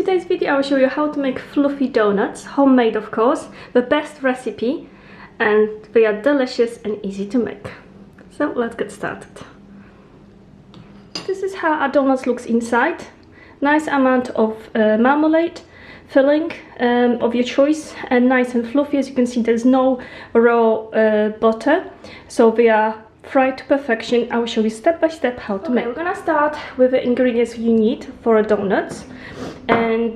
today's video I will show you how to make fluffy donuts, homemade of course, the best recipe, and they are delicious and easy to make. So let's get started. This is how our donuts looks inside. Nice amount of marmalade, filling of your choice, and nice and fluffy. As you can see, there's no raw butter, so they are fried to perfection. I will show you step by step how to make. We're gonna start with the ingredients you need for a donuts, and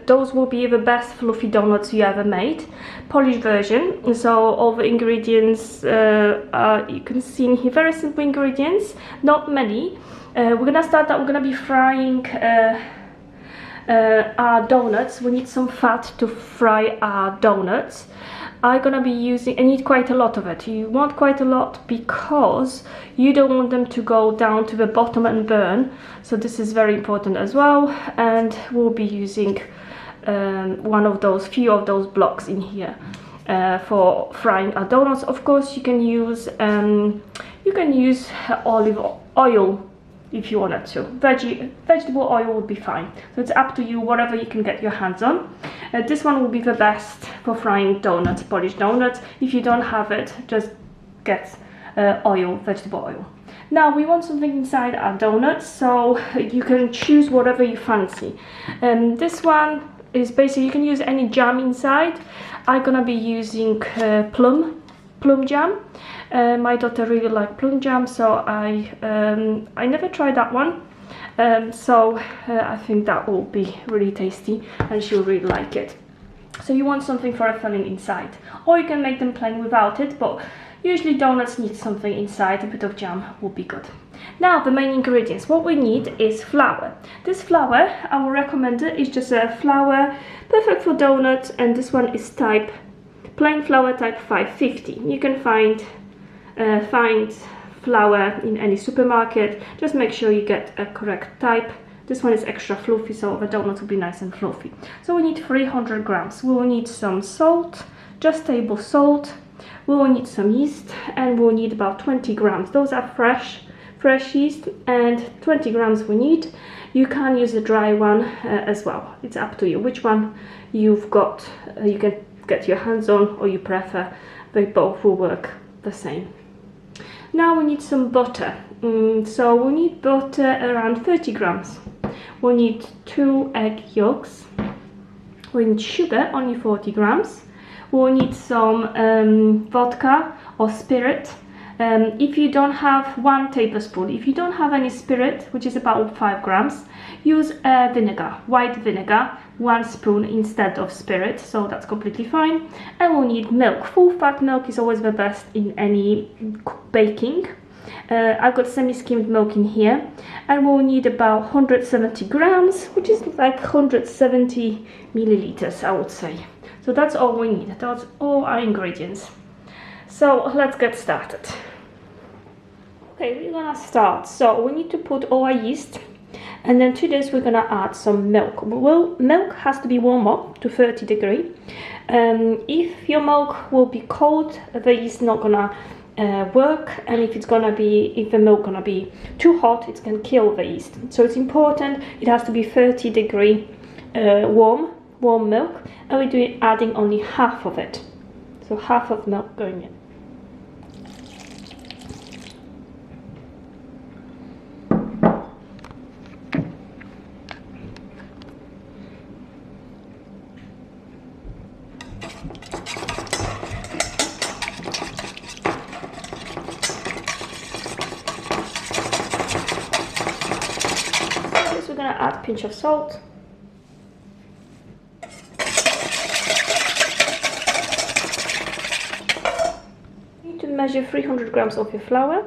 those will be the best fluffy donuts you ever made, Polish version. So all the ingredients you can see in here, very simple ingredients, not many. We're gonna start that. We're gonna be frying our donuts. We need some fat to fry our donuts. I'm gonna be using, I need quite a lot of it. You want quite a lot because you don't want them to go down to the bottom and burn. So this is very important as well. And we'll be using few of those blocks in here for frying our donuts. Of course, you can use olive oil if you wanted to. Vegetable oil would be fine. So it's up to you, whatever you can get your hands on. This one will be the best for frying donuts, Polish donuts. If you don't have it, just get vegetable oil. Now we want something inside our donuts, so you can choose whatever you fancy. This one is basically, you can use any jam inside. I'm gonna be using plum jam. My daughter really likes plum jam, so I never tried that one. So I think that will be really tasty and she'll really like it. So you want something for a filling inside, or you can make them plain without it, but usually donuts need something inside. A bit of jam will be good. Now the main ingredients. What we need is flour. This flour, I will recommend it. It's just a flour perfect for donuts, and this one is type plain flour, type 550. You can find flour in any supermarket. Just make sure you get a correct type. This one is extra fluffy, so the donuts will be nice and fluffy. So we need 300 grams. We will need some salt, just table salt. We will need some yeast, and we'll need about 20 grams. Those are fresh yeast, and 20 grams we need. You can use a dry one as well. It's up to you which one you've got. You can get your hands on, or you prefer. They both will work the same. Now we need some butter. So we need butter around 30 grams. We need 2 egg yolks. We need sugar, only 40 grams. We'll need some vodka or spirit. If you don't have 1 tablespoon, if you don't have any spirit, which is about 5 grams, use vinegar, white vinegar, 1 spoon instead of spirit, so that's completely fine. And we'll need milk. Full fat milk is always the best in any baking. I've got semi-skimmed milk in here, and we'll need about 170 grams, which is like 170 milliliters, I would say. So that's all we need. That's all our ingredients. So let's get started. Okay, we're gonna start. So we need to put all our yeast, and then to this we're gonna add some milk. Well, milk has to be warm up to 30 degrees. If your milk will be cold, the yeast not gonna work, and if the milk gonna be too hot, it can kill the yeast. So it's important, it has to be 30 degrees warm milk, and we're adding only half of it. So half of milk going in. We're gonna add a pinch of salt. You need to measure 300 grams of your flour.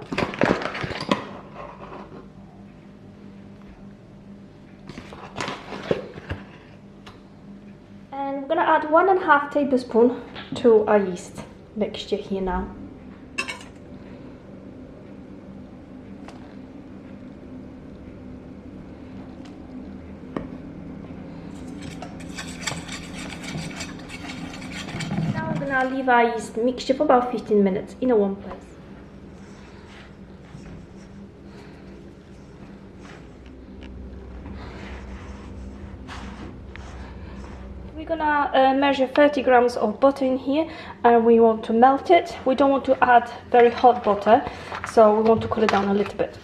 And we're gonna add 1.5 tablespoons to our yeast mixture here now. Now leave our yeast mixture for about 15 minutes in a warm place. We're gonna measure 30 grams of butter in here, and we want to melt it. We don't want to add very hot butter, so we want to cool it down a little bit.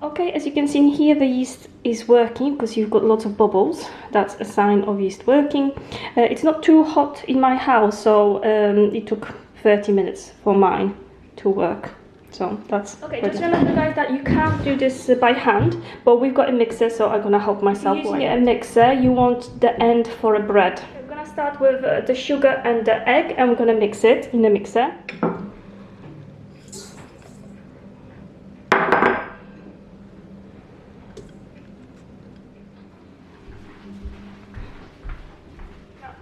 Okay, as you can see in here, the yeast is working because you've got lots of bubbles. That's a sign of yeast working. It's not too hot in my house, so it took 30 minutes for mine to work. So that's okay. Just remember, guys, that you can't do this by hand, but we've got a mixer, so I'm gonna help myself. Using a mixer, you want the end for a bread. I'm gonna start with the sugar and the egg, and we're gonna mix it in the mixer.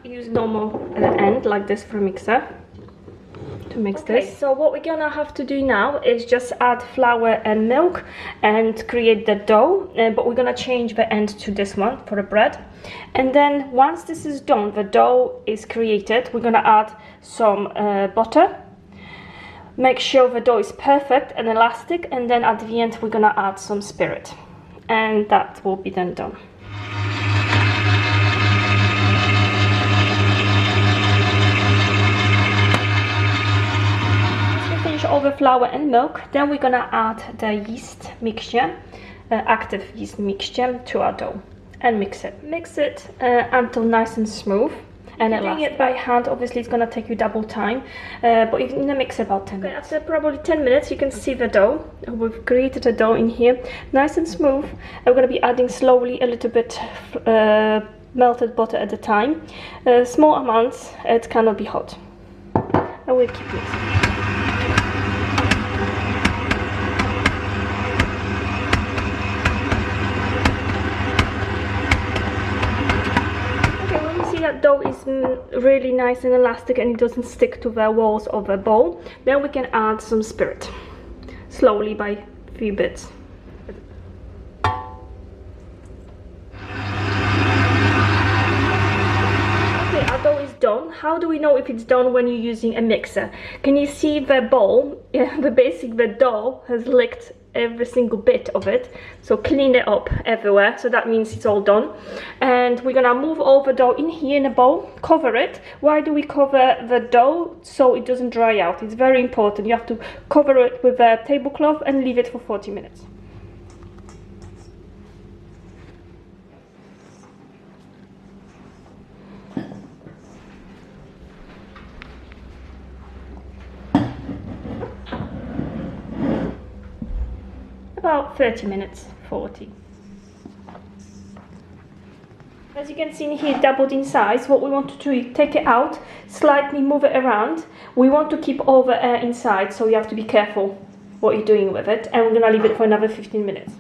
Use normal end like this for a mixer to mix this. So what we're gonna have to do now is just add flour and milk and create the dough, but we're gonna change the end to this one for the bread. And then once this is done, the dough is created, we're gonna add some butter. Make sure the dough is perfect and elastic, and then at the end we're gonna add some spirit, and that will be then done. Over flour and milk, then we're gonna add the yeast mixture, active yeast mixture, to our dough and mix it until nice and smooth. And doing it by hand, obviously it's gonna take you double time, but in the mixer about 10 minutes. After probably 10 minutes you can see the dough. We've created a dough in here, nice and smooth. We're gonna be adding slowly a little bit melted butter at a time, small amounts. It cannot be hot, and we'll keep mixing. That dough is really nice and elastic and it doesn't stick to the walls of the bowl, then we can add some spirit slowly by a few bits. Okay, our dough is done. How do we know if it's done when you're using a mixer? Can you see the bowl? The dough has licked every single bit of it, so clean it up everywhere, so that means it's all done. And we're gonna move all the dough in here in a bowl, cover it. Why do we cover the dough? So it doesn't dry out. It's very important. You have to cover it with a tablecloth and leave it for 40 minutes. About 30 minutes, 40. As you can see in here, doubled in size. What we want to do is take it out, slightly move it around. We want to keep all the air inside, so you have to be careful what you're doing with it. And we're gonna leave it for another 15 minutes.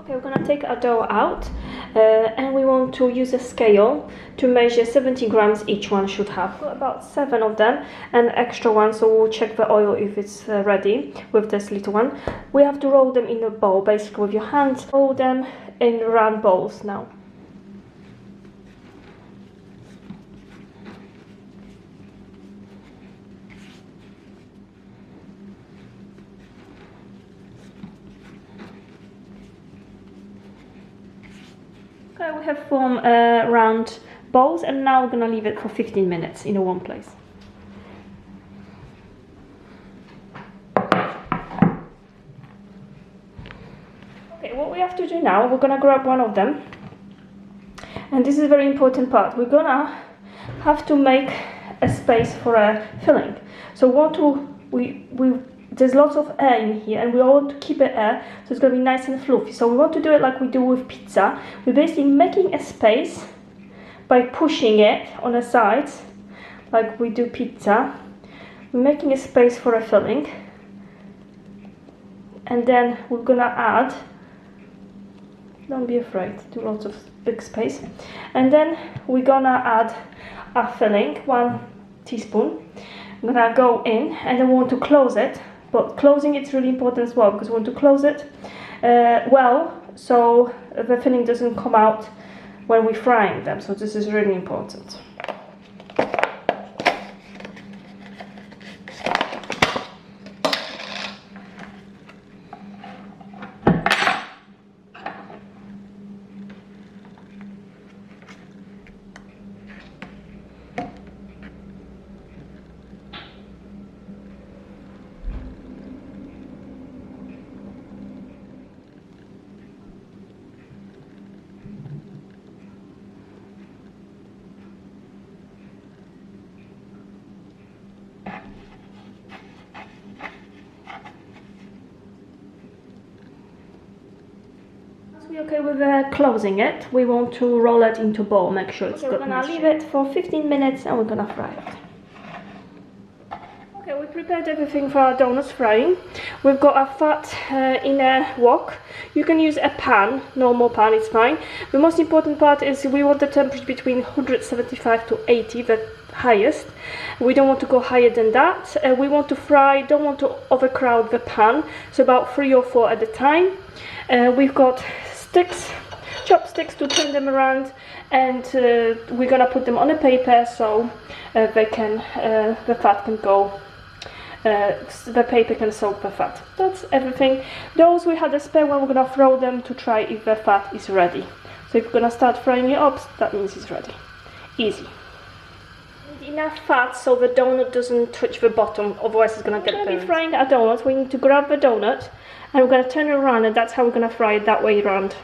Okay, we're gonna take our dough out and we want to use a scale to measure 70 grams each one should have. Got about 7 of them and extra one, so we'll check the oil if it's ready with this little one. We have to roll them in a bowl, basically with your hands. Roll them in round balls now. Okay, we have formed round balls, and now we're gonna leave it for 15 minutes in one place. Okay, what we have to do now, we're gonna grab one of them, and this is a very important part. We're gonna have to make a space for a filling. So we there's lots of air in here, and we want to keep it air, so it's going to be nice and fluffy. So we want to do it like we do with pizza. We're basically making a space by pushing it on the sides, like we do pizza. We're making a space for a filling, and then we're gonna add, don't be afraid, do lots of big space, and then we're gonna add a filling, 1 teaspoon. I'm gonna go in, and then we want to close it, but closing it's really important as well, because we want to close it well, so the filling doesn't come out when we're frying them, so this is really important. We're okay with closing it. We want to roll it into a bowl, make sure it's good. We're gonna leave it for 15 minutes and we're gonna fry it. Okay, we prepared everything for our donuts frying. We've got a fat in a wok. You can use a pan, normal pan, it's fine. The most important part is we want the temperature between 175 to 80, the highest. We don't want to go higher than that. We want to fry, don't want to overcrowd the pan, so about 3 or 4 at a time. We've got chopsticks to turn them around, and we're gonna put them on a paper so the fat can go, the paper can soak the fat. That's everything. Those we had a spare one, we're gonna throw them to try if the fat is ready. So if you're gonna start frying it up, that means it's ready. Easy. Enough fat so the donut doesn't touch the bottom, otherwise it's gonna get burned. We're gonna be frying our donut. We need to grab the donut and we're gonna turn it around, and that's how we're gonna fry it that way around.